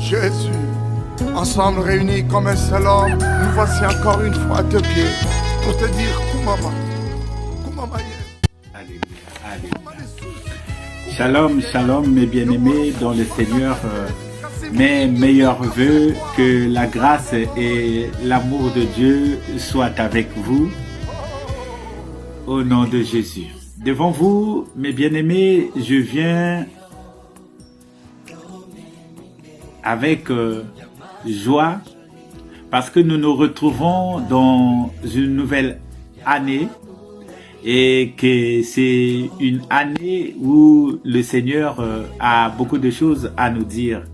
Jésus, ensemble réunis comme un seul homme, nous voici encore une fois à tes pieds pour te dire Kumama. Kumama yes. Alléluia, alléluia. Shalom, shalom mes bien-aimés dans le Seigneur. Mes meilleurs vœux, que la grâce et l'amour de Dieu soient avec vous. Au nom de Jésus. Devant vous, mes bien-aimés, je viens avec joie parce que nous nous retrouvons dans une nouvelle année et que c'est une année où le Seigneur a beaucoup de choses à nous dire.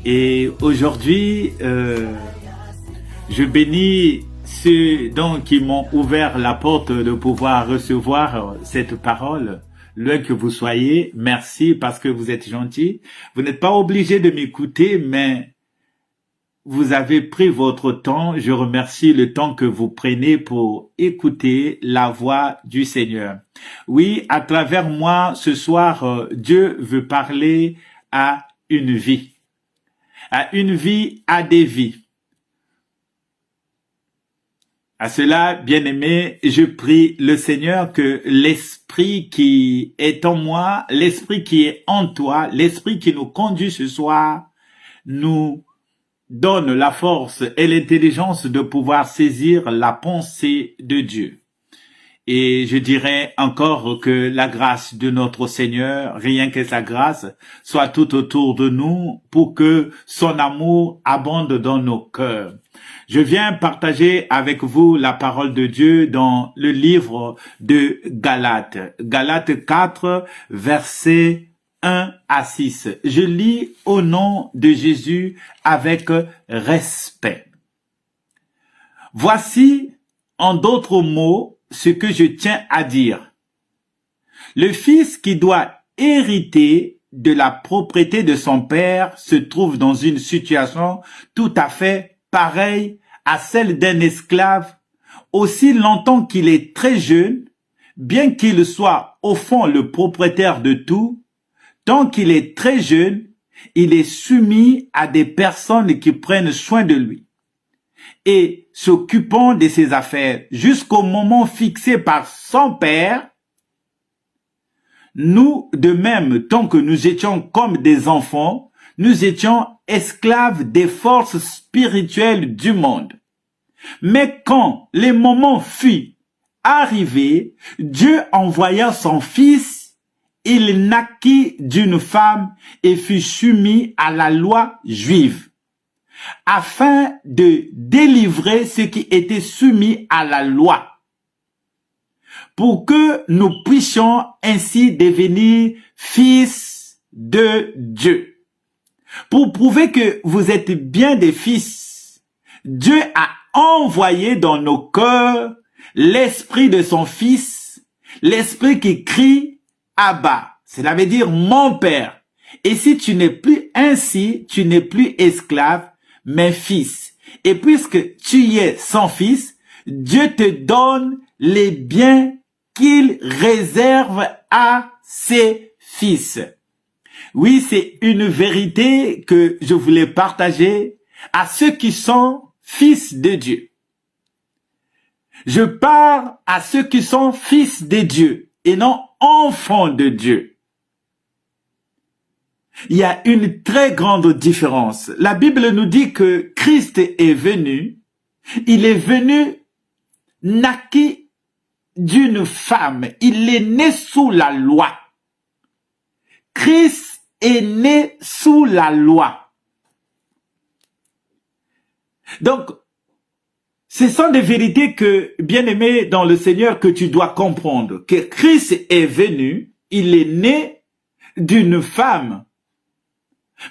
Et aujourd'hui, je bénis ceux donc qui m'ont ouvert la porte de pouvoir recevoir cette parole. Loin que vous soyez, merci parce que vous êtes gentils. Vous n'êtes pas obligé de m'écouter, mais vous avez pris votre temps. Je remercie le temps que vous prenez pour écouter la voix du Seigneur. Oui, à travers moi, ce soir, Dieu veut parler à une vie. À une vie, à des vies. À cela, bien-aimé, je prie le Seigneur que l'Esprit qui est en moi, l'Esprit qui est en toi, l'Esprit qui nous conduit ce soir, nous donne la force et l'intelligence de pouvoir saisir la pensée de Dieu. Et je dirais encore que la grâce de notre Seigneur, rien que sa grâce, soit tout autour de nous pour que son amour abonde dans nos cœurs. Je viens partager avec vous la parole de Dieu dans le livre de Galates. Galates 4, versets 1 à 6. Je lis au nom de Jésus avec respect. Voici, en d'autres mots, ce que je tiens à dire. Le fils qui doit hériter de la propriété de son père se trouve dans une situation tout à fait pareille à celle d'un esclave, aussi longtemps qu'il est très jeune, bien qu'il soit au fond le propriétaire de tout, tant qu'il est très jeune, il est soumis à des personnes qui prennent soin de lui et s'occupant de ses affaires jusqu'au moment fixé par son père. Nous, de même, tant que nous étions comme des enfants, nous étions esclaves des forces spirituelles du monde. Mais quand le moment fut arrivé, Dieu envoya son fils, il naquit d'une femme et fut soumis à la loi juive, afin de délivrer ceux qui étaient soumis à la loi, pour que nous puissions ainsi devenir fils de Dieu. Pour prouver que vous êtes bien des fils, Dieu a envoyé dans nos cœurs l'esprit de son fils, l'esprit qui crie Abba, cela veut dire mon père. Et si tu n'es plus ainsi, tu n'es plus esclave, mais fils. Et puisque tu es son fils, Dieu te donne les biens qu'il réserve à ses fils. Oui, c'est une vérité que je voulais partager à ceux qui sont fils de Dieu. Je parle à ceux qui sont fils de Dieu et non enfants de Dieu. Il y a une très grande différence. La Bible nous dit que Christ est venu. Il est venu naquit d'une femme. Il est né sous la loi. Christ est né sous la loi. Donc, ce sont des vérités que, bien-aimé dans le Seigneur, que tu dois comprendre. Que Christ est venu, il est né d'une femme.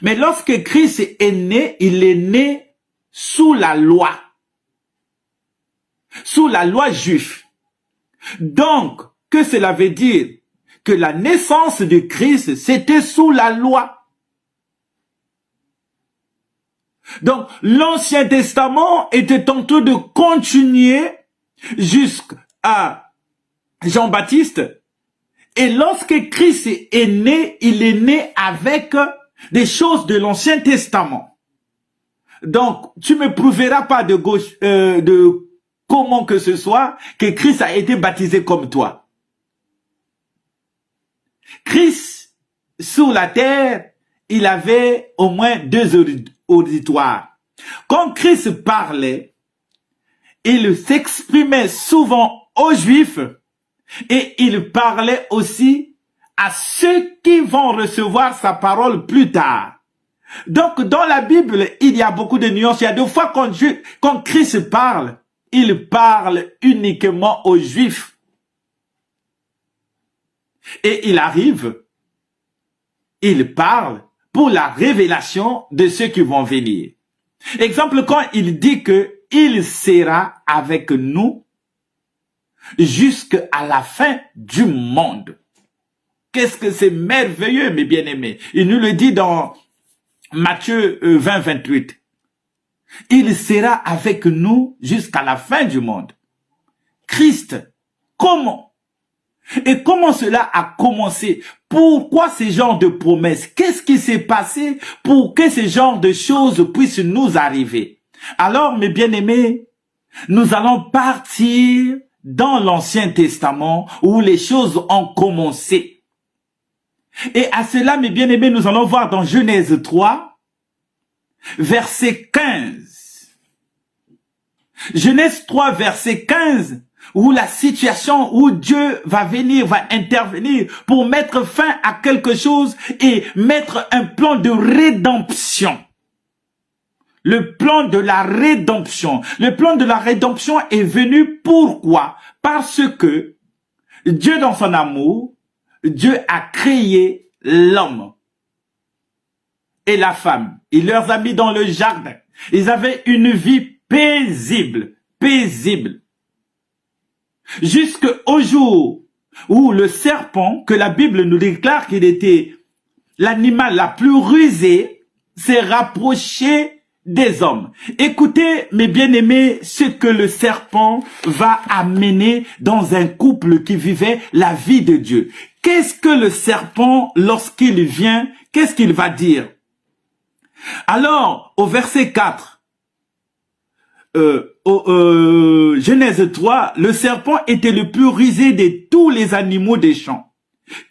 Mais lorsque Christ est né, il est né sous la loi. Sous la loi juive. Donc, que cela veut dire? Que la naissance de Christ, c'était sous la loi. Donc, l'Ancien Testament était en train de continuer jusqu'à Jean-Baptiste. Et lorsque Christ est né, il est né avec des choses de l'Ancien Testament. Donc, tu me prouveras pas de gauche, de comment que ce soit, que Christ a été baptisé comme toi. Christ, sur la terre, il avait au moins 2 auditoires. Quand Christ parlait, il s'exprimait souvent aux Juifs et il parlait aussi à ceux qui vont recevoir sa parole plus tard. Donc, dans la Bible, il y a beaucoup de nuances. Il y a 2 fois quand Christ parle, il parle uniquement aux Juifs. Et il arrive, il parle pour la révélation de ceux qui vont venir. Exemple, quand il dit que il sera avec nous jusqu'à la fin du monde. Qu'est-ce que c'est merveilleux, mes bien-aimés. Il nous le dit dans Matthieu 20, 28. Il sera avec nous jusqu'à la fin du monde. Christ, comment? Et comment cela a commencé? Pourquoi ce genre de promesses? Qu'est-ce qui s'est passé pour que ce genre de choses puissent nous arriver? Alors, mes bien-aimés, nous allons partir dans l'Ancien Testament où les choses ont commencé. Et à cela, mes bien-aimés, nous allons voir dans Genèse 3, verset 15. Genèse 3, verset 15, où la situation où Dieu va venir, va intervenir pour mettre fin à quelque chose et mettre un plan de rédemption. Le plan de la rédemption. Le plan de la rédemption est venu pourquoi? Parce que Dieu, dans son amour, Dieu a créé l'homme et la femme. Il leur a mis dans le jardin. Ils avaient une vie paisible, paisible. Jusqu'au jour où le serpent, que la Bible nous déclare qu'il était l'animal la plus rusée, s'est rapproché des hommes. Écoutez, mes bien-aimés, ce que le serpent va amener dans un couple qui vivait la vie de Dieu. Qu'est-ce que le serpent, lorsqu'il vient, qu'est-ce qu'il va dire? Alors, au verset 4, Genèse 3, le serpent était le plus rusé de tous les animaux des champs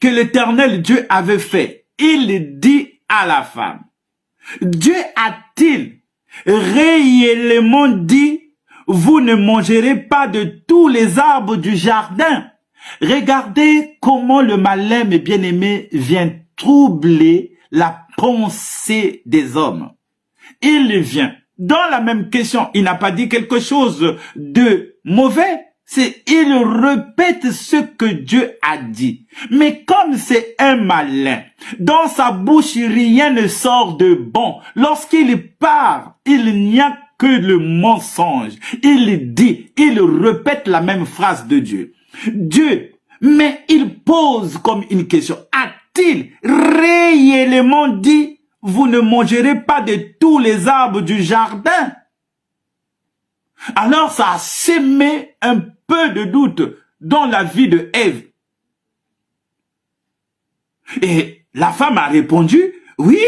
que l'Éternel Dieu avait fait. Il dit à la femme, Dieu a-t-il réellement dit, vous ne mangerez pas de tous les arbres du jardin? Regardez comment le malin, mes bien-aimés, vient troubler la pensée des hommes. Il vient. Dans la même question, il n'a pas dit quelque chose de mauvais. Il répète ce que Dieu a dit. Mais comme c'est un malin, dans sa bouche, rien ne sort de bon. Lorsqu'il parle, il n'y a que le mensonge. Il dit, il répète la même phrase de Dieu. Dieu, mais il pose comme une question. A-t-il réellement dit, vous ne mangerez pas de tous les arbres du jardin? Alors ça a sémé un peu de doute dans la vie de Ève. Et la femme a répondu, oui,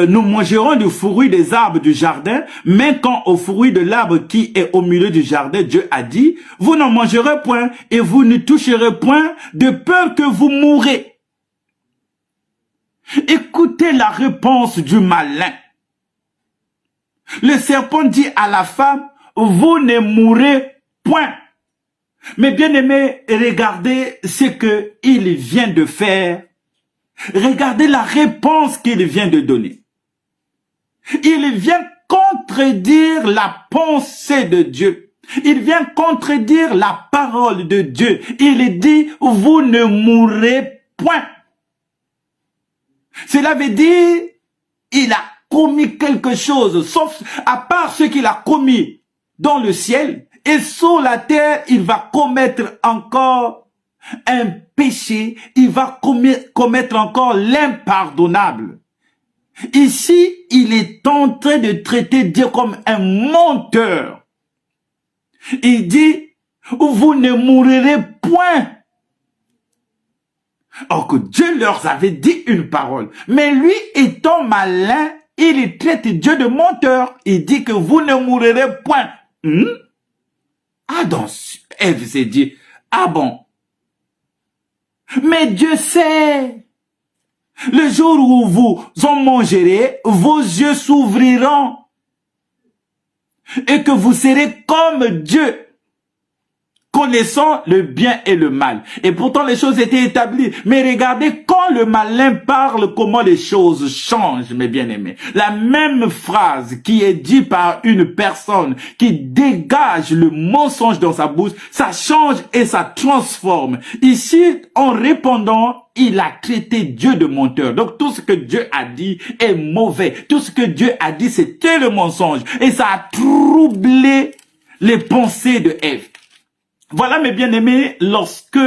nous mangerons du fruit des arbres du jardin, mais quand au fruit de l'arbre qui est au milieu du jardin, Dieu a dit, vous n'en mangerez point et vous ne toucherez point de peur que vous mourrez. Écoutez la réponse du malin. Le serpent dit à la femme, vous ne mourrez point. Mais bien aimé, regardez ce qu'il vient de faire. Regardez la réponse qu'il vient de donner. Il vient contredire la pensée de Dieu. Il vient contredire la parole de Dieu. Il dit, vous ne mourrez point. Cela veut dire, il a commis quelque chose, sauf à part ce qu'il a commis dans le ciel, et sur la terre, il va commettre encore un péché, il va commettre encore l'impardonnable. Ici, il est en train de traiter Dieu comme un menteur. Il dit, vous ne mourrez point. Or que Dieu leur avait dit une parole. Mais lui, étant malin, il traite Dieu de menteur. Il dit que vous ne mourrez point. Ah donc, Ève s'est dit, ah bon. Mais Dieu sait. Le jour où vous en mangerez, vos yeux s'ouvriront. Et que vous serez comme Dieu, connaissant le bien et le mal. Et pourtant, les choses étaient établies. Mais regardez, quand le malin parle, comment les choses changent, mes bien-aimés. La même phrase qui est dite par une personne qui dégage le mensonge dans sa bouche, ça change et ça transforme. Ici, en répondant, il a traité Dieu de menteur. Donc, tout ce que Dieu a dit est mauvais. Tout ce que Dieu a dit, c'était le mensonge. Et ça a troublé les pensées de Ève. Voilà, mes bien-aimés, lorsque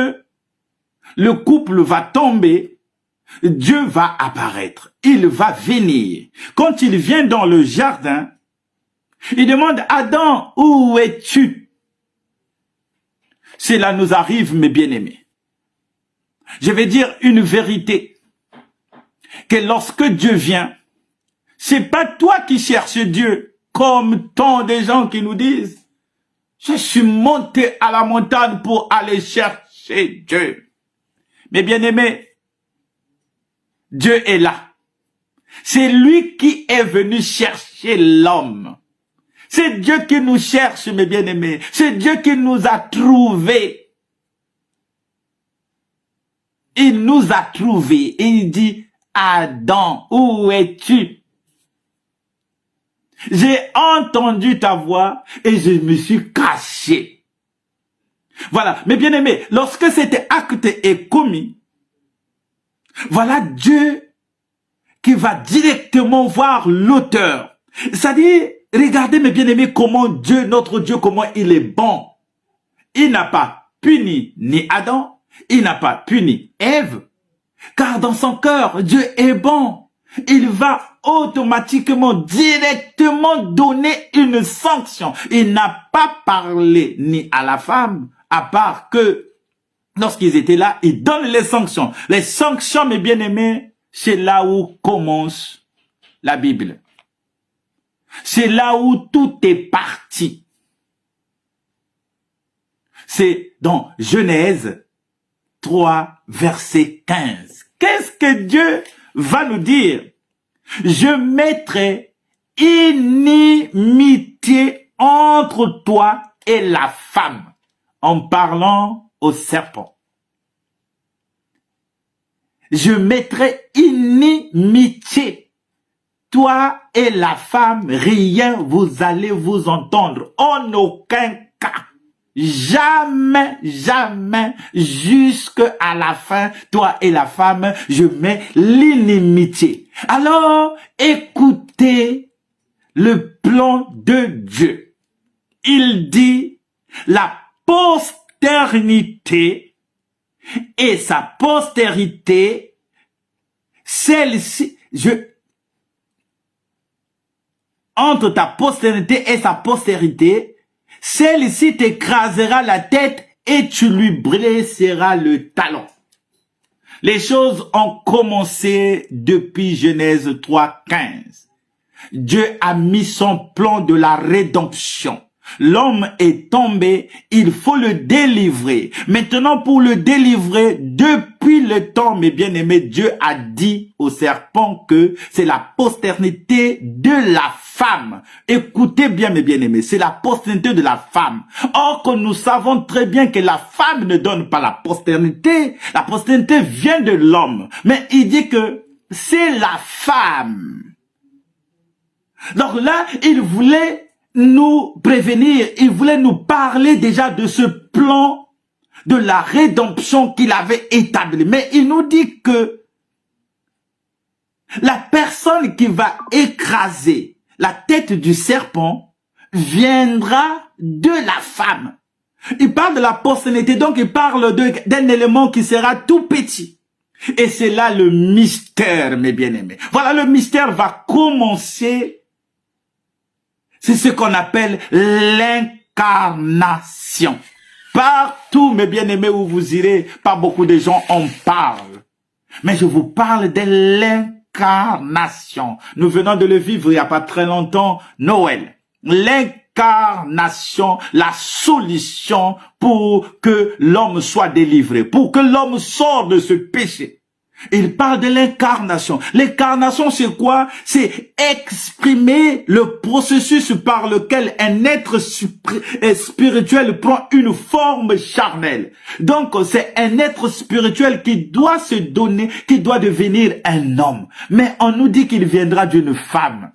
le couple va tomber, Dieu va apparaître. Il va venir. Quand il vient dans le jardin, il demande, Adam, où es-tu? Cela nous arrive, mes bien-aimés. Je vais dire une vérité. Que lorsque Dieu vient, c'est pas toi qui cherches Dieu, comme tant de gens qui nous disent. Je suis monté à la montagne pour aller chercher Dieu. Mais bien-aimés, Dieu est là. C'est lui qui est venu chercher l'homme. C'est Dieu qui nous cherche, mes bien-aimés. C'est Dieu qui nous a trouvés. Il nous a trouvés. Et il dit, Adam, où es-tu? J'ai entendu ta voix et je me suis caché. Voilà, mes bien-aimés, lorsque cet acte est commis, voilà Dieu qui va directement voir l'auteur. C'est-à-dire, regardez mes bien-aimés comment Dieu, notre Dieu, comment il est bon. Il n'a pas puni ni Adam, il n'a pas puni Ève, car dans son cœur, Dieu est bon. Il va automatiquement, directement donner une sanction. Il n'a pas parlé ni à la femme, à part que lorsqu'ils étaient là, il donne les sanctions. Les sanctions, mes bien-aimés, c'est là où commence la Bible. C'est là où tout est parti. C'est dans Genèse 3, verset 15. Qu'est-ce que Dieu va nous dire? Je mettrai inimitié entre toi et la femme, en parlant au serpent. Je mettrai inimitié. Toi et la femme, rien vous allez vous entendre. En aucun cas. Jamais, jamais, jusqu'à la fin, toi et la femme, je mets l'inimitié. Alors, écoutez le plan de Dieu. Il dit, la postérité et sa postérité, celle-ci, entre ta postérité et sa postérité, celle-ci t'écrasera la tête et tu lui blesseras le talon. Les choses ont commencé depuis Genèse 3:15. Dieu a mis son plan de la rédemption. L'homme est tombé, il faut le délivrer. Maintenant, pour le délivrer, depuis le temps, mes bien-aimés, Dieu a dit au serpent que c'est la postérité de la femme. Écoutez bien, mes bien-aimés, c'est la postérité de la femme. Or que nous savons très bien que la femme ne donne pas la postérité. La postérité vient de l'homme. Mais il dit que c'est la femme. Donc là, il voulait nous prévenir, il voulait nous parler déjà de ce plan de la rédemption qu'il avait établi. Mais il nous dit que la personne qui va écraser la tête du serpent viendra de la femme. Il parle de la postérité, donc il parle d'un élément qui sera tout petit. Et c'est là le mystère, mes bien-aimés. Voilà, le mystère va commencer. C'est ce qu'on appelle l'incarnation. Partout, mes bien-aimés, où vous irez, pas beaucoup de gens en parlent. Mais je vous parle de l'incarnation. Nous venons de le vivre il n'y a pas très longtemps, Noël. L'incarnation, la solution pour que l'homme soit délivré, pour que l'homme sorte de ce péché. Il parle de l'incarnation. L'incarnation, c'est quoi? C'est exprimer le processus par lequel un être spirituel prend une forme charnelle. Donc, c'est un être spirituel qui doit se donner, qui doit devenir un homme. Mais on nous dit qu'il viendra d'une femme.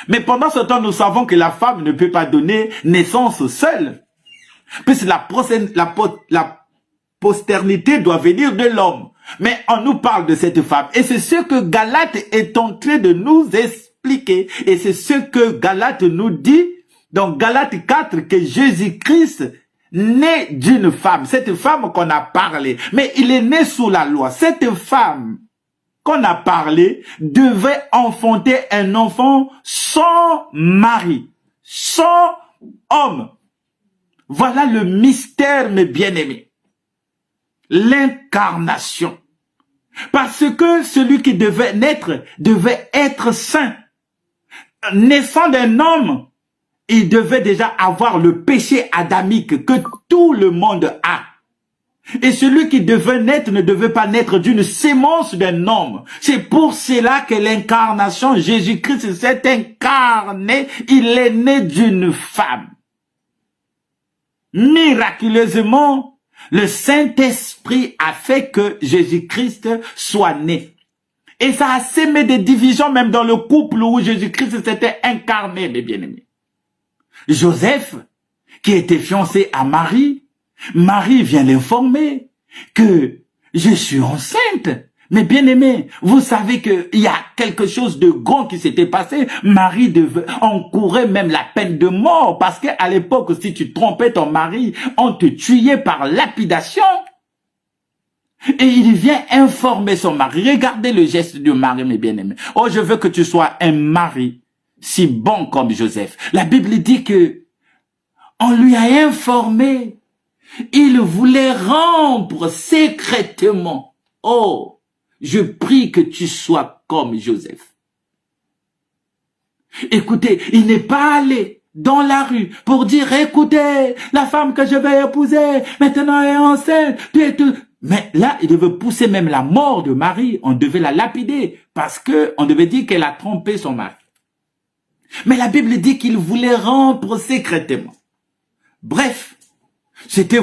Mais pendant ce temps, nous savons que la femme ne peut pas donner naissance seule. Puisque la posternité doit venir de l'homme. Mais on nous parle de cette femme. Et c'est ce que Galate est en train de nous expliquer. Et c'est ce que Galate nous dit. Dans Galate 4, que Jésus-Christ naît d'une femme. Cette femme qu'on a parlé. Mais il est né sous la loi. Cette femme qu'on a parlé devait enfanter un enfant sans mari. Sans homme. Voilà le mystère, mes bien-aimés. L'incarnation. Parce que celui qui devait naître devait être saint. Naissant d'un homme, il devait déjà avoir le péché adamique que tout le monde a. Et celui qui devait naître ne devait pas naître d'une sémence d'un homme. C'est pour cela que l'incarnation, Jésus-Christ s'est incarné, il est né d'une femme. Miraculeusement, le Saint-Esprit a fait que Jésus-Christ soit né. Et ça a sémé des divisions même dans le couple où Jésus-Christ s'était incarné, mes bien-aimés. Joseph, qui était fiancé à Marie, Marie vient l'informer que je suis enceinte. Mais bien aimé, vous savez qu'il y a quelque chose de grand qui s'était passé. Marie encourait même la peine de mort parce qu'à l'époque, si tu trompais ton mari, on te tuait par lapidation. Et il vient informer son mari. Regardez le geste du mari, mes bien-aimés. Oh, je veux que tu sois un mari si bon comme Joseph. La Bible dit que on lui a informé. Il voulait rompre secrètement. Oh, je prie que tu sois comme Joseph. Écoutez, il n'est pas allé dans la rue pour dire, écoutez, la femme que je vais épouser, maintenant elle est enceinte. Mais là, il devait pousser même la mort de Marie. On devait la lapider parce que on devait dire qu'elle a trompé son mari. Mais la Bible dit qu'il voulait rompre secrètement. Bref, c'était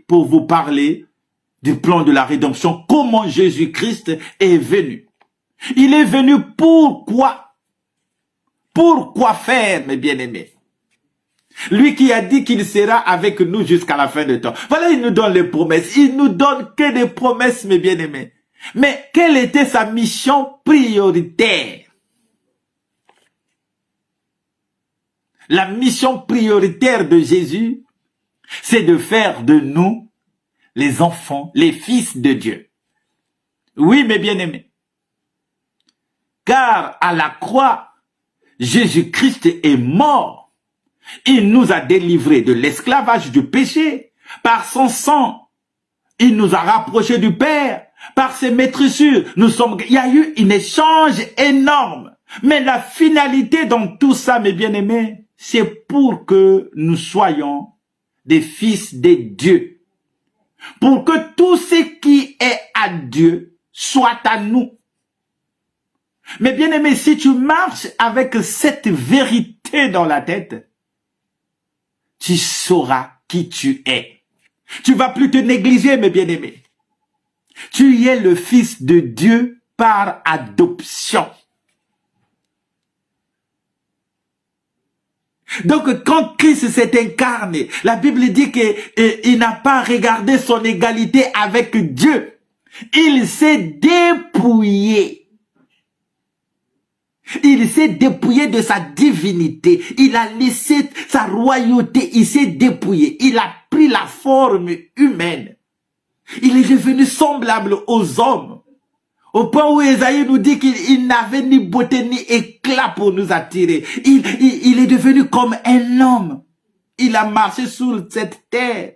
pour vous parler du plan de la rédemption, comment Jésus-Christ est venu. Il est venu pourquoi? Pourquoi faire, mes bien-aimés? Lui qui a dit qu'il sera avec nous jusqu'à la fin du temps. Voilà, il nous donne les promesses. Il nous donne que des promesses, mes bien-aimés. Mais quelle était sa mission prioritaire? La mission prioritaire de Jésus, c'est de faire de nous les enfants, les fils de Dieu. Oui, mes bien-aimés. Car à la croix, Jésus-Christ est mort. Il nous a délivrés de l'esclavage du péché. Par son sang, il nous a rapprochés du Père. Par ses maîtrissures, il y a eu un échange énorme. Mais la finalité dans tout ça, mes bien-aimés, c'est pour que nous soyons des fils de Dieu. Pour que tout ce qui est à Dieu soit à nous. Mais bien aimé, si tu marches avec cette vérité dans la tête, tu sauras qui tu es. Tu vas plus te négliger, mes bien-aimés. Tu es le fils de Dieu par adoption. Donc, quand Christ s'est incarné, la Bible dit qu'il n'a pas regardé son égalité avec Dieu. Il s'est dépouillé. Il s'est dépouillé de sa divinité. Il a laissé sa royauté. Il s'est dépouillé. Il a pris la forme humaine. Il est devenu semblable aux hommes. Au point où Ésaïe nous dit qu'il n'avait ni beauté ni éclat pour nous attirer. Il est devenu comme un homme. Il a marché sur cette terre.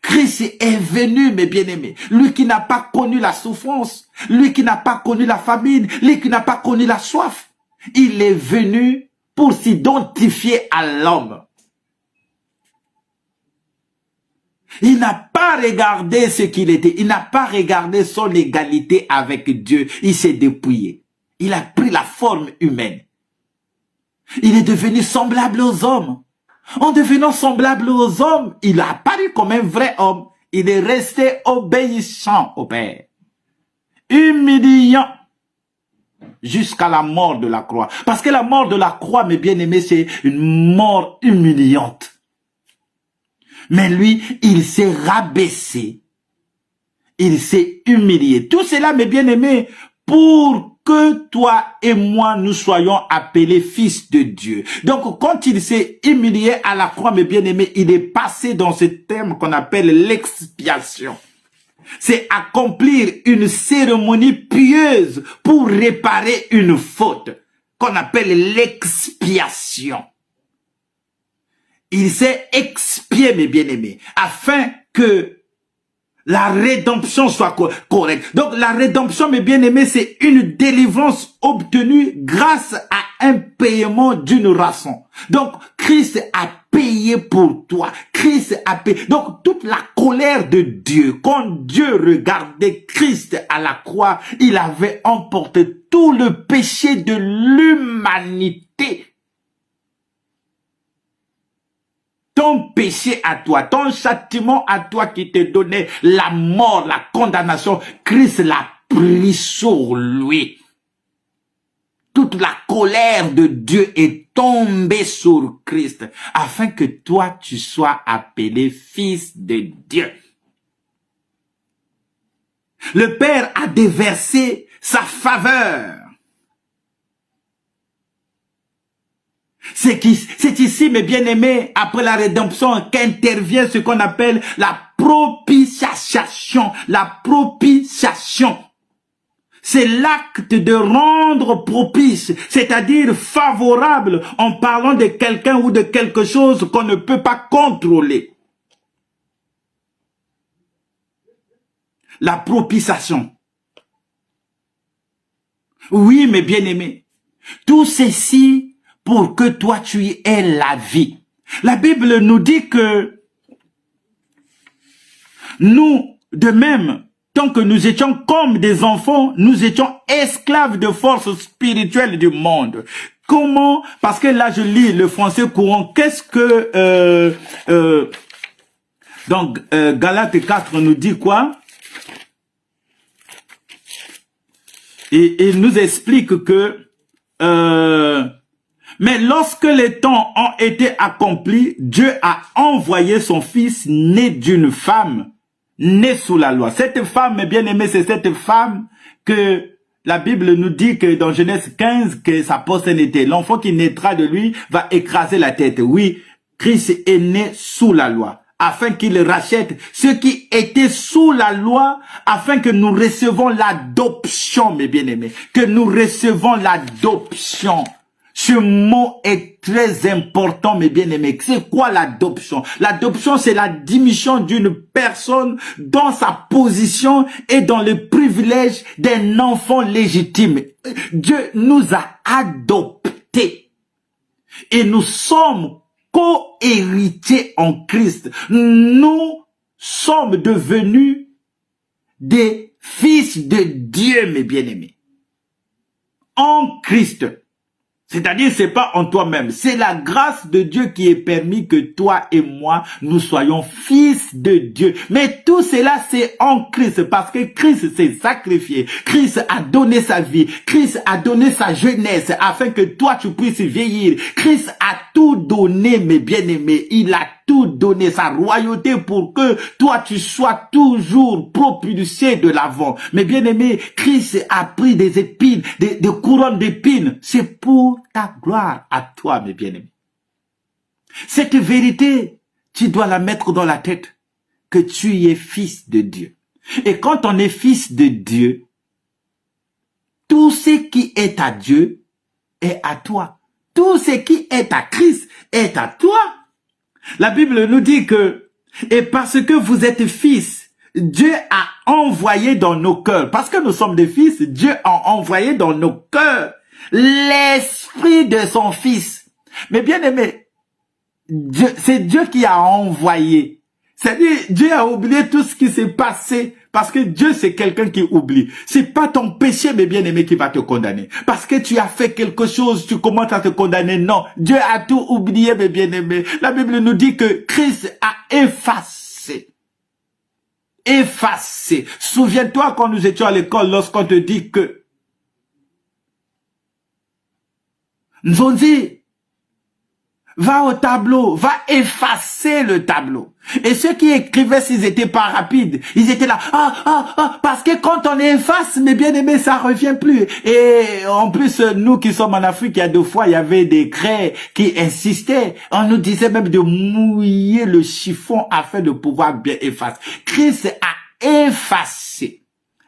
Christ est venu, mes bien-aimés. Lui qui n'a pas connu la souffrance, lui qui n'a pas connu la famine, lui qui n'a pas connu la soif. Il est venu pour s'identifier à l'homme. Il n'a pas regardé ce qu'il était. Il n'a pas regardé son égalité avec Dieu. Il s'est dépouillé. Il a pris la forme humaine. Il est devenu semblable aux hommes. En devenant semblable aux hommes, il a apparu comme un vrai homme. Il est resté obéissant au Père. Humiliant jusqu'à la mort de la croix. Parce que la mort de la croix, mes bien-aimés, c'est une mort humiliante. Mais lui, il s'est rabaissé. Il s'est humilié. Tout cela, mes bien-aimés, pour que toi et moi, nous soyons appelés fils de Dieu. Donc, quand il s'est humilié à la croix, mes bien-aimés, il est passé dans ce terme qu'on appelle l'expiation. C'est accomplir une cérémonie pieuse pour réparer une faute, qu'on appelle l'expiation. Il s'est expié, mes bien-aimés, afin que la rédemption soit correcte. Donc, la rédemption, mes bien-aimés, c'est une délivrance obtenue grâce à un paiement d'une rançon. Donc, Christ a payé pour toi. Christ a payé. Donc, toute la colère de Dieu, quand Dieu regardait Christ à la croix, il avait emporté tout le péché de l'humanité. Ton péché à toi, ton châtiment à toi qui te donnait la mort, la condamnation, Christ l'a pris sur lui. Toute la colère de Dieu est tombée sur Christ, afin que toi, tu sois appelé fils de Dieu. Le Père a déversé sa faveur. C'est ici, mes bien-aimés, après la rédemption, qu'intervient ce qu'on appelle la propitiation. La propitiation. C'est l'acte de rendre propice, c'est-à-dire favorable en parlant de quelqu'un ou de quelque chose qu'on ne peut pas contrôler. La propitiation. Oui, mes bien-aimés, tout ceci pour que toi tu aies la vie. La Bible nous dit que nous, de même, tant que nous étions comme des enfants, nous étions esclaves de forces spirituelles du monde. Comment? Parce que là je lis le français courant. Qu'est-ce que Galates 4 nous dit quoi? Et il nous explique que mais lorsque les temps ont été accomplis, Dieu a envoyé son fils né d'une femme, né sous la loi. Cette femme, mes bien-aimés, c'est cette femme que la Bible nous dit que dans Genèse 15, que sa postérité, l'enfant qui naîtra de lui va écraser la tête. Oui, Christ est né sous la loi, afin qu'il rachète ceux qui étaient sous la loi, afin que nous recevons l'adoption, mes bien-aimés, que nous recevons l'adoption. Ce mot est très important, mes bien-aimés. C'est quoi l'adoption? L'adoption, c'est la diminution d'une personne dans sa position et dans le privilège d'un enfant légitime. Dieu nous a adoptés et nous sommes co-héritiers en Christ. Nous sommes devenus des fils de Dieu, mes bien-aimés, en Christ. C'est-à-dire, c'est pas en toi-même. C'est la grâce de Dieu qui est permis que toi et moi, nous soyons fils de Dieu. Mais tout cela, c'est en Christ. Parce que Christ s'est sacrifié. Christ a donné sa vie. Christ a donné sa jeunesse afin que toi, tu puisses vieillir. Christ a tout donné, mes bien-aimés. Il a tout donné, sa royauté, pour que toi, tu sois toujours propulsé de l'avant. Mais bien aimé, Christ a pris des épines, des couronnes d'épines. C'est pour ta gloire à toi, mes bien-aimés. Cette vérité, tu dois la mettre dans la tête, que tu es fils de Dieu. Et quand on est fils de Dieu, tout ce qui est à Dieu est à toi. Tout ce qui est à Christ est à toi. La Bible nous dit que Et parce que vous êtes fils, Dieu a envoyé dans nos cœurs, parce que nous sommes des fils, Dieu a envoyé dans nos cœurs l'esprit de son fils. Mais bien aimé, c'est Dieu qui a envoyé. C'est-à-dire, Dieu a oublié tout ce qui s'est passé. Parce que Dieu, c'est quelqu'un qui oublie. C'est pas ton péché, mes bien-aimés, qui va te condamner. Parce que tu as fait quelque chose, tu commences à te condamner. Non, Dieu a tout oublié, mes bien-aimés. La Bible nous dit que Christ a effacé. Effacé. Souviens-toi quand nous étions à l'école, lorsqu'on te dit que nous ont dit, va au tableau, va effacer le tableau. Et ceux qui écrivaient, s'ils étaient pas rapides, ils étaient là, parce que quand on efface, mes bien-aimés, ça revient plus. Et en plus, nous qui sommes en Afrique, il y a 2 fois, il y avait des craies qui insistaient. On nous disait même de mouiller le chiffon afin de pouvoir bien effacer. Christ a effacé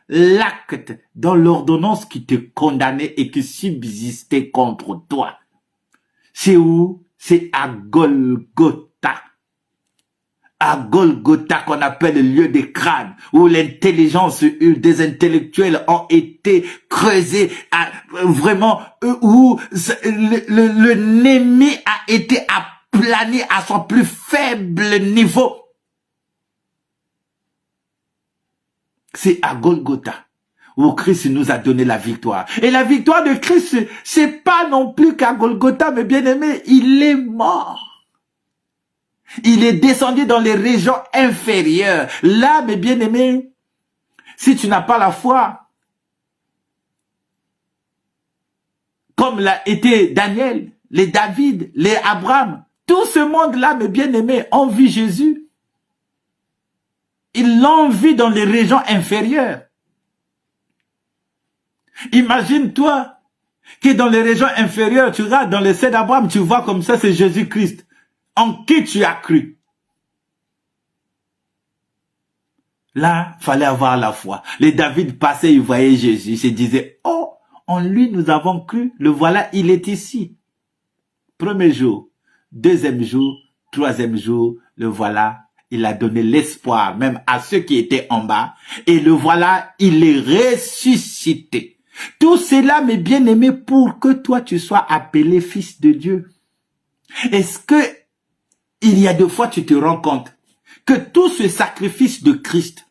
l'acte dans l'ordonnance qui te condamnait et qui subsistait contre toi. C'est où? C'est à Golgotha. À Golgotha qu'on appelle le lieu des crânes, où l'intelligence des intellectuels ont été creusées, vraiment, où l'ennemi a été aplani à son plus faible niveau. C'est à Golgotha où Christ nous a donné la victoire. Et la victoire de Christ, c'est pas non plus qu'à Golgotha, mais bien aimé, il est mort. Il est descendu dans les régions inférieures. Là, mes bien-aimés, si tu n'as pas la foi, comme l'a été Daniel, les David, les Abraham, tout ce monde-là, mes bien-aimés, ont vu Jésus. Ils l'ont vu dans les régions inférieures. Imagine-toi que dans les régions inférieures, tu regardes dans les seins d'Abraham, tu vois comme ça, c'est Jésus-Christ. En qui tu as cru? Là, fallait avoir la foi. Les David passaient, ils voyaient Jésus, ils se disaient, oh, en lui nous avons cru, le voilà, il est ici. Premier jour, deuxième jour, troisième jour, le voilà, il a donné l'espoir même à ceux qui étaient en bas. Et le voilà, il est ressuscité. Tout cela, mes bien-aimés, pour que toi tu sois appelé fils de Dieu. Est-ce que il y a 2 fois tu te rends compte que tout ce sacrifice de Christ,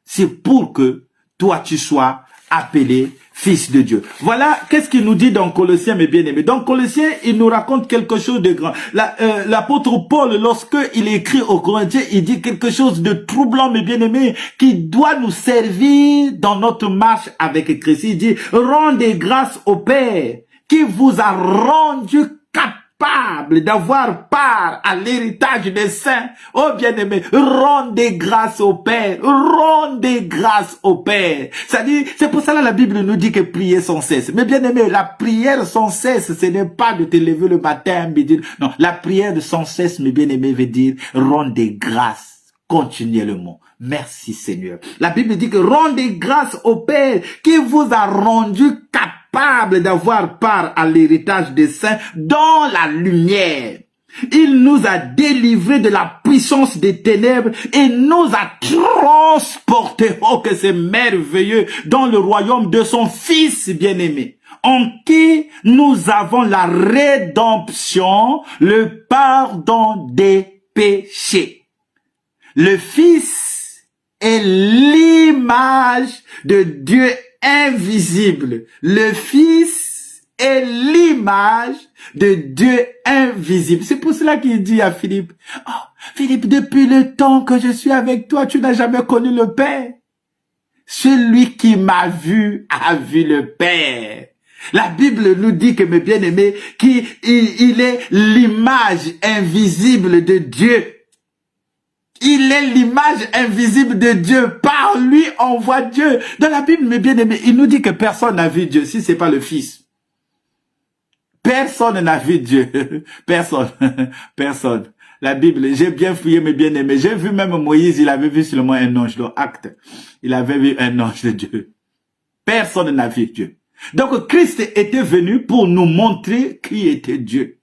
c'est pour que toi tu sois appelé fils de Dieu. Voilà, qu'est-ce qu'il nous dit dans Colossiens, mes bien-aimés. Dans Colossiens, il nous raconte quelque chose de grand. L'apôtre Paul, lorsqu'il écrit aux Corinthiens, il dit quelque chose de troublant, mes bien-aimés, qui doit nous servir dans notre marche avec Christ. Il dit, rendez grâce au Père qui vous a rendu capable d'avoir part à l'héritage des saints. Oh bien-aimé, rendez grâce au Père, rendez grâce au Père. C'est pour ça que la Bible nous dit que prier sans cesse. Mais bien-aimé, la prière sans cesse, ce n'est pas de te lever le matin, midi. Non, la prière de sans cesse, mes bien-aimés, veut dire rendez grâce continuellement. Merci Seigneur. La Bible dit que rendez grâce au Père qui vous a rendu capable d'avoir part à l'héritage des saints dans la lumière. Il nous a délivrés de la puissance des ténèbres et nous a transportés, oh que c'est merveilleux, dans le royaume de son Fils bien-aimé, en qui nous avons la rédemption, le pardon des péchés. Le Fils est l'image de Dieu invisible. Le Fils est l'image de Dieu invisible. C'est pour cela qu'il dit à Philippe, « Oh, Philippe, depuis le temps que je suis avec toi, tu n'as jamais connu le Père. Celui qui m'a vu a vu le Père. » La Bible nous dit que, mes bien-aimés, qu'il est l'image invisible de Dieu. Il est l'image invisible de Dieu. Par lui, on voit Dieu. Dans la Bible, mes bien-aimés, il nous dit que personne n'a vu Dieu, si c'est pas le Fils. Personne n'a vu Dieu. Personne. Personne. La Bible, j'ai bien fouillé, mes bien-aimés. J'ai vu même Moïse, il avait vu seulement un ange, dans Acte. Il avait vu un ange de Dieu. Personne n'a vu Dieu. Donc, Christ était venu pour nous montrer qui était Dieu.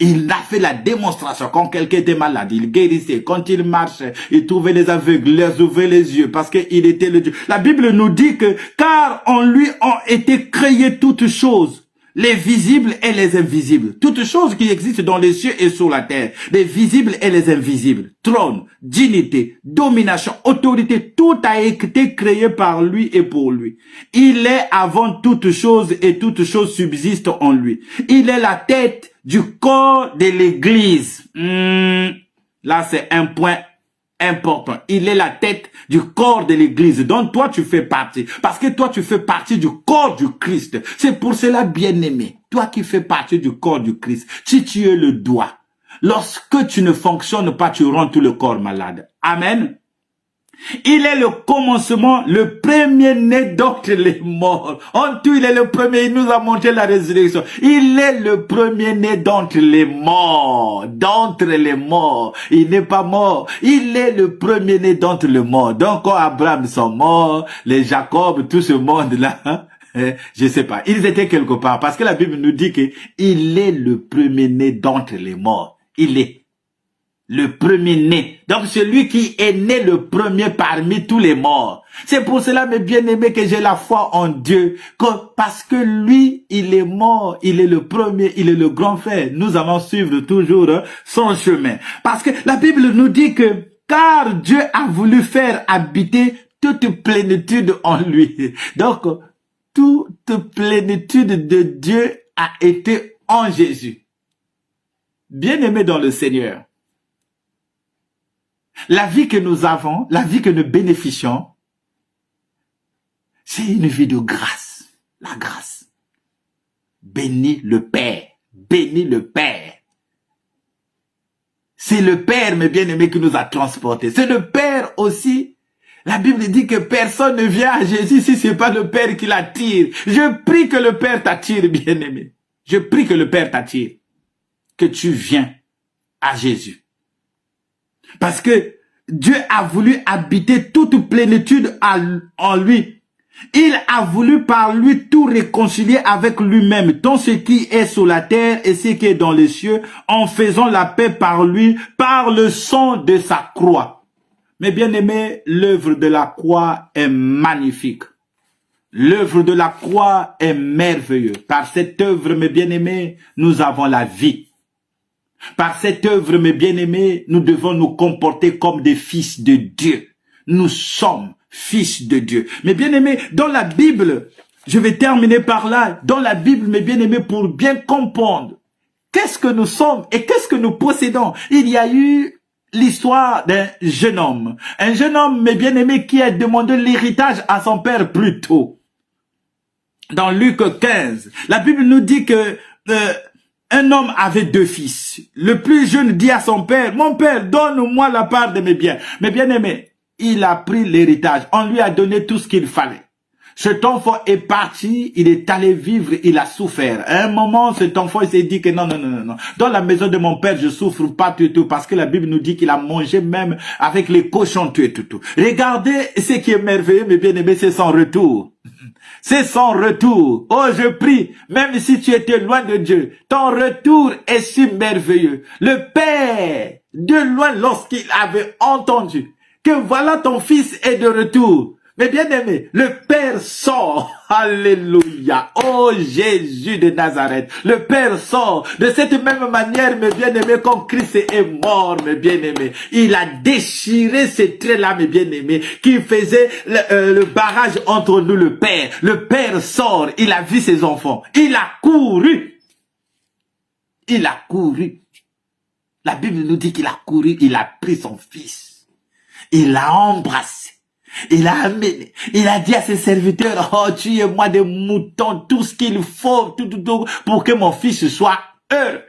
Il a fait la démonstration. Quand quelqu'un était malade, il guérissait. Quand il marchait, il trouvait les aveugles, les ouvrait les yeux parce qu'il était le Dieu. La Bible nous dit que car en lui ont été créées toutes choses, les visibles et les invisibles. Toutes choses qui existent dans les cieux et sur la terre. Les visibles et les invisibles. Trône, dignité, domination, autorité. Tout a été créé par lui et pour lui. Il est avant toutes choses et toutes choses subsistent en lui. Il est la tête du corps de l'église. Là, c'est un point important. Il est la tête du corps de l'église dont toi tu fais partie. Parce que toi tu fais partie du corps du Christ. C'est pour cela, bien-aimé, toi qui fais partie du corps du Christ, si tu es le doigt, lorsque tu ne fonctionnes pas, tu rends tout le corps malade. Amen. Il est le commencement, le premier-né d'entre les morts. En tout, il est le premier, il nous a montré la résurrection. Il est le premier-né d'entre les morts. D'entre les morts. Il n'est pas mort. Il est le premier-né d'entre les morts. Donc, quand Abraham sont morts, les Jacob, tout ce monde-là, je sais pas. Ils étaient quelque part. Parce que la Bible nous dit que il est le premier-né d'entre les morts. Il est le premier-né. Donc, celui qui est né le premier parmi tous les morts. C'est pour cela, mes bien-aimés, que j'ai la foi en Dieu. Parce que lui, il est mort. Il est le premier. Il est le grand frère. Nous allons suivre toujours son chemin. Parce que la Bible nous dit que, car Dieu a voulu faire habiter toute plénitude en lui. Donc, toute plénitude de Dieu a été en Jésus. Bien-aimés dans le Seigneur. La vie que nous avons, la vie que nous bénéficions, c'est une vie de grâce. La grâce. Bénis le Père. Bénis le Père. C'est le Père, mes bien-aimés, qui nous a transportés. C'est le Père aussi. La Bible dit que personne ne vient à Jésus si c'est pas le Père qui l'attire. Je prie que le Père t'attire, bien-aimé. Je prie que le Père t'attire. Que tu viens à Jésus. Parce que Dieu a voulu habiter toute plénitude en lui. Il a voulu par lui tout réconcilier avec lui-même, tant ce qui est sur la terre et ce qui est dans les cieux, en faisant la paix par lui, par le sang de sa croix. Mais bien aimé, l'œuvre de la croix est magnifique. L'œuvre de la croix est merveilleuse. Par cette œuvre, mes bien-aimés, nous avons la vie. Par cette œuvre, mes bien-aimés, nous devons nous comporter comme des fils de Dieu. Nous sommes fils de Dieu. Mes bien-aimés, dans la Bible, je vais terminer par là, dans la Bible, mes bien-aimés, pour bien comprendre qu'est-ce que nous sommes et qu'est-ce que nous possédons. Il y a eu l'histoire d'un jeune homme. Un jeune homme, mes bien-aimés, qui a demandé l'héritage à son père plus tôt. Dans Luc 15, la Bible nous dit que un homme avait 2 fils. Le plus jeune dit à son père, « Mon père, donne-moi la part de mes biens. » Mais bien aimé, il a pris l'héritage. On lui a donné tout ce qu'il fallait. Cet enfant est parti, il est allé vivre, il a souffert. À un moment, cet enfant il s'est dit que non. Dans la maison de mon père, je souffre pas du tout parce que la Bible nous dit qu'il a mangé même avec les cochons tout. Regardez ce qui est merveilleux, mes bien-aimés, c'est son retour. C'est son retour. Oh, je prie, même si tu étais loin de Dieu, ton retour est si merveilleux. Le Père, de loin, lorsqu'il avait entendu que voilà ton fils est de retour, mais bien aimé, le Père sort. Alléluia. Oh Jésus de Nazareth. Le Père sort. De cette même manière, mes bien-aimés, comme Christ est mort, mes bien-aimés. Il a déchiré ces traits-là, mes bien-aimés, qui faisaient le barrage entre nous, le Père. Le Père sort. Il a vu ses enfants. Il a couru. Il a couru. La Bible nous dit qu'il a couru. Il a pris son fils. Il l'a embrassé. Il a amené, il a dit à ses serviteurs, oh, tuez-moi des moutons, tout ce qu'il faut, tout, pour que mon fils soit heureux.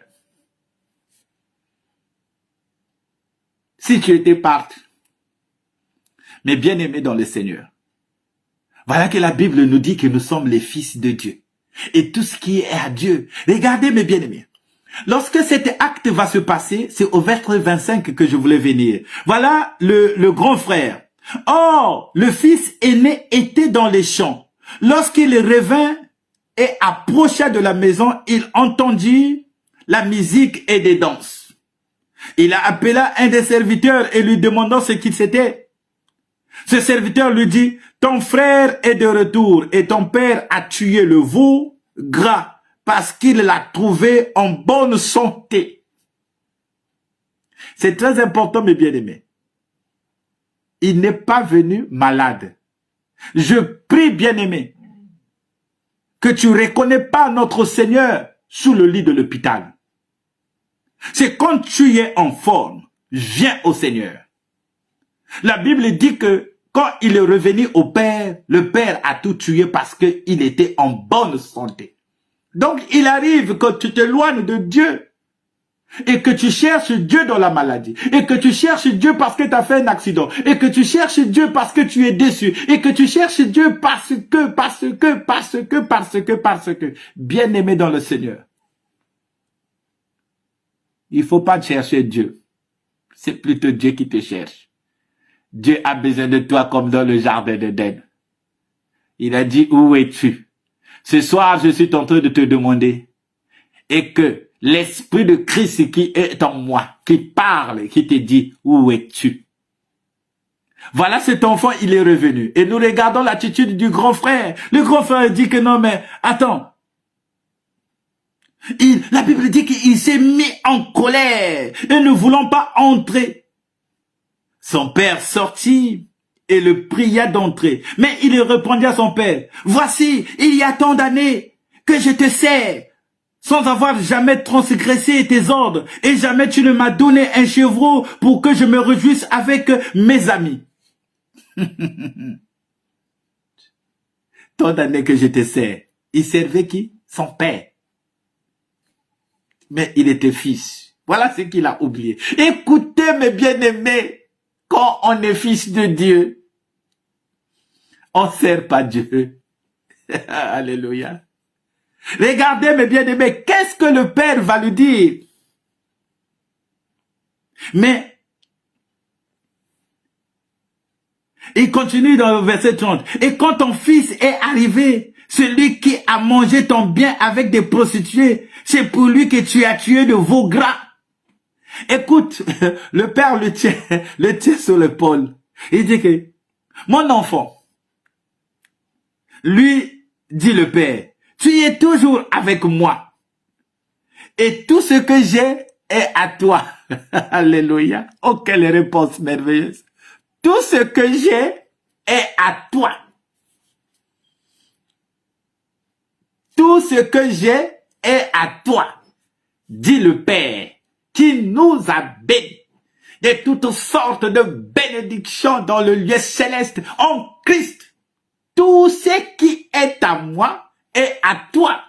Si tu étais parti, mais bien aimé dans le Seigneur, voilà que la Bible nous dit que nous sommes les fils de Dieu. Et tout ce qui est à Dieu. Regardez mes bien-aimés. Lorsque cet acte va se passer, c'est au verset 25 que je voulais venir. Voilà le grand frère. Or, le fils aîné était dans les champs. Lorsqu'il revint et approcha de la maison, il entendit la musique et des danses. Il a appelé un des serviteurs et lui demandant ce qu'il c'était. Ce serviteur lui dit, ton frère est de retour et ton père a tué le veau gras parce qu'il l'a trouvé en bonne santé. C'est très important, mes bien-aimés. Il n'est pas venu malade. Je prie, bien-aimé, que tu ne reconnais pas notre Seigneur sous le lit de l'hôpital. C'est quand tu es en forme, viens au Seigneur. La Bible dit que quand il est revenu au Père, le Père a tout tué parce qu'il était en bonne santé. Donc il arrive que tu t'éloignes de Dieu et que tu cherches Dieu dans la maladie, et que tu cherches Dieu parce que tu as fait un accident, et que tu cherches Dieu parce que tu es déçu, et que tu cherches Dieu parce que, bien-aimé dans le Seigneur. Il faut pas chercher Dieu. C'est plutôt Dieu qui te cherche. Dieu a besoin de toi comme dans le jardin d'Éden. Il a dit, où es-tu? Ce soir, je suis en train de te demander, et que l'Esprit de Christ qui est en moi, qui parle, qui te dit, où es-tu? Voilà, cet enfant, il est revenu. Et nous regardons l'attitude du grand frère. Le grand frère dit que non, mais attends. La Bible dit qu'il s'est mis en colère et ne voulant pas entrer. Son père sortit et le pria d'entrer. Mais il répondit à son père, voici, il y a tant d'années que je te sers, sans avoir jamais transgressé tes ordres, et jamais tu ne m'as donné un chevreau pour que je me réjouisse avec mes amis. Tant d'années que je te sers. Il servait qui? Son père. Mais il était fils. Voilà ce qu'il a oublié. Écoutez, mes bien-aimés, quand on est fils de Dieu, on ne sert pas Dieu. Alléluia. Regardez, mes bien-aimés, qu'est-ce que le Père va lui dire? Mais, il continue dans le verset 30. Et quand ton fils est arrivé, celui qui a mangé ton bien avec des prostituées, c'est pour lui que tu as tué de veau gras. Écoute, le Père le tient sur l'épaule. Il dit que, mon enfant, lui, dit le Père, tu es toujours avec moi. Et tout ce que j'ai est à toi. Alléluia. Oh, quelle réponse merveilleuse. Tout ce que j'ai est à toi. Tout ce que j'ai est à toi, dit le Père, qui nous a bénis de toutes sortes de bénédictions dans le lieu céleste en Christ. Tout ce qui est à moi est à toi.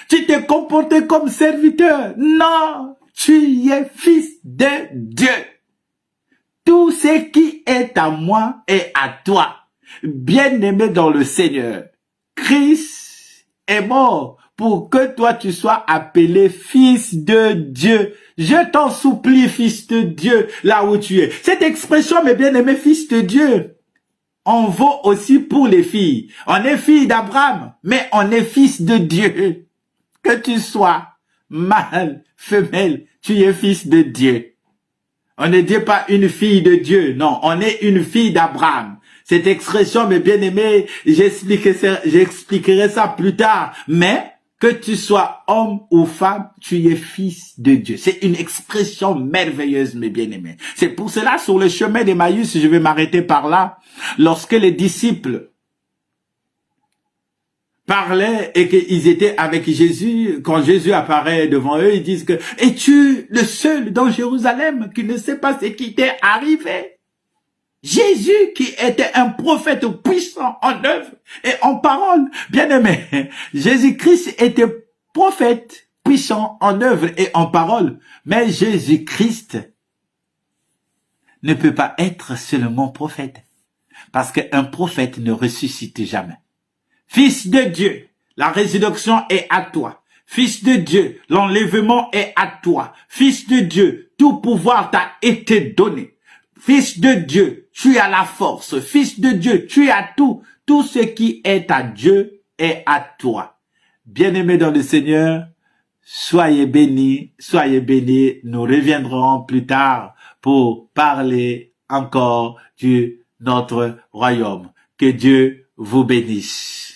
Tu t'es comporté comme serviteur. Non, tu es fils de Dieu. Tout ce qui est à moi est à toi. Bien-aimé dans le Seigneur, Christ est mort pour que toi tu sois appelé fils de Dieu. Je t'en supplie, fils de Dieu, là où tu es. Cette expression, mes bien-aimés, fils de Dieu, on vaut aussi pour les filles. On est fille d'Abraham, mais on est fils de Dieu. Que tu sois mâle, femelle, tu es fils de Dieu. On ne dit pas une fille de Dieu, non, on est une fille d'Abraham. Cette expression, mes bien-aimés, j'expliquerai ça plus tard, mais que tu sois homme ou femme, tu es fils de Dieu. C'est une expression merveilleuse, mes bien-aimés. C'est pour cela, sur le chemin d'Emmaüs, je vais m'arrêter par là, lorsque les disciples parlaient et qu'ils étaient avec Jésus, quand Jésus apparaît devant eux, ils disent que « Es-tu le seul dans Jérusalem qui ne sait pas ce qui t'est arrivé ?» Jésus qui était un prophète puissant en œuvre et en parole. Bien-aimé, Jésus-Christ était prophète puissant en œuvre et en parole. Mais Jésus-Christ ne peut pas être seulement prophète. Parce qu'un prophète ne ressuscite jamais. Fils de Dieu, la résurrection est à toi. Fils de Dieu, l'enlèvement est à toi. Fils de Dieu, tout pouvoir t'a été donné. Fils de Dieu, tu as la force. Fils de Dieu, tu as tout. Tout ce qui est à Dieu est à toi. Bien-aimé dans le Seigneur, soyez bénis, soyez bénis. Nous reviendrons plus tard pour parler encore de notre royaume. Que Dieu vous bénisse.